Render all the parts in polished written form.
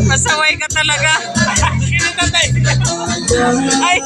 Masaway ka talaga. Ay.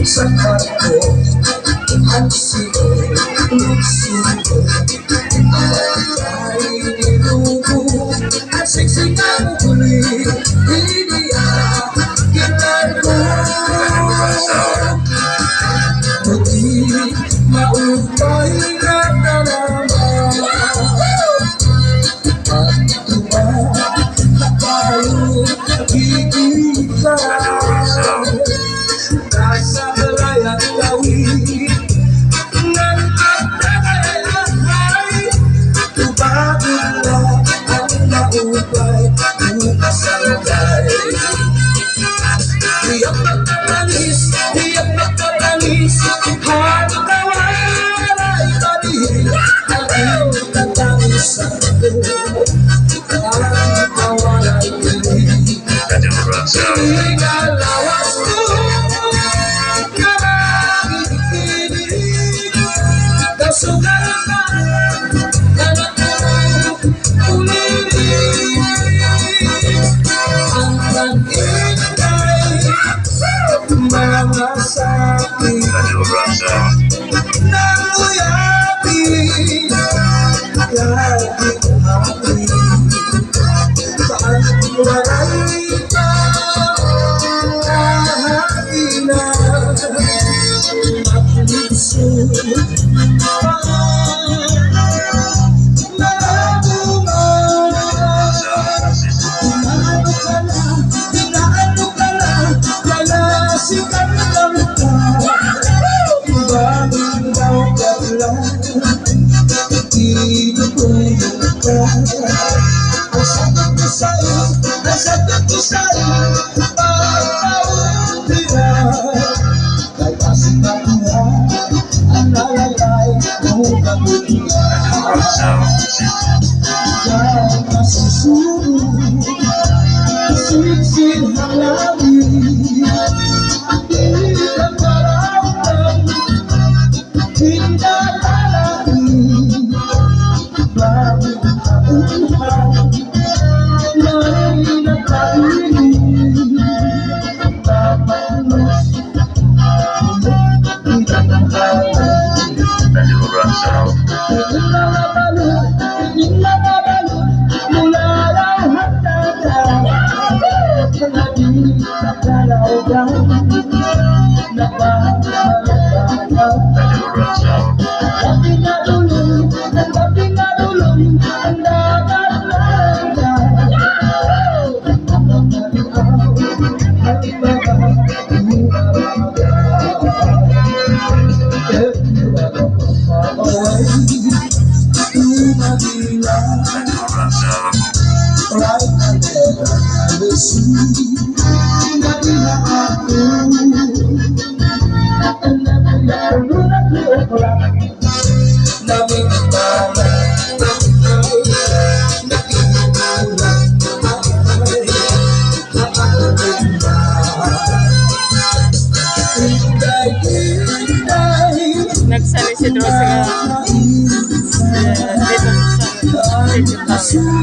Sa kwarto, ang sino-sino ay nilubo at siksikan huli, iniyakilan ko. Buti maupay na dalaman at tuwa na tayo iilan. Nasa balayang gawin ng agdalahay, tubagin lang ang naupay, umasalay. Tiyak na katanis, hangawalay tanin, ang iyong katanis sa ito, hangawalay tanin. Igalawas ko mga sabi ng uyabi, lagi-hagi saan walay ka kahagi na mapuliso. Nasakit ko sa'yo, pagkawin nila, kahit asing nakuha, ang nalalay mo kabulihan. Dahil masusunod, siksin halangin, hindi ka maramdam, pinalalahin, bagong kabuhan. na di nakalaogan, napahalagaan. Dati na dulong, dati na dulong, ang dagat lang. Ang nalihaw, ay baka umaga. If you ever come far away to Manila, right now I will see Manila ako. At nakalulak luokla, naming bala, Nagsali si Dro sa dito sa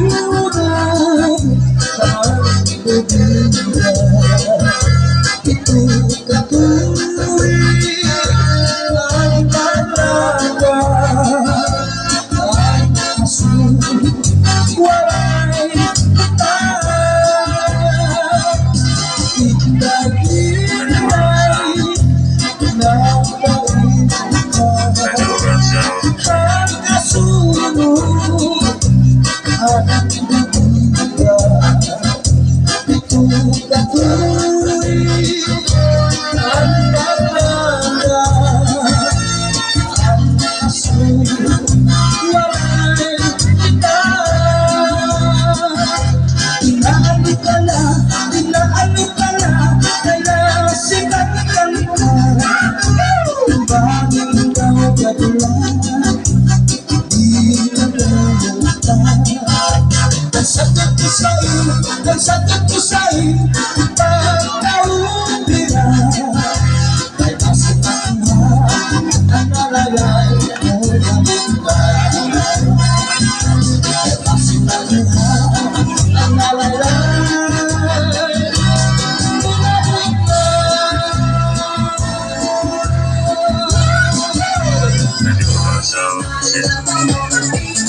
sakit ko sa'yo, pagkaumpira, ay masakit na ang nalagay.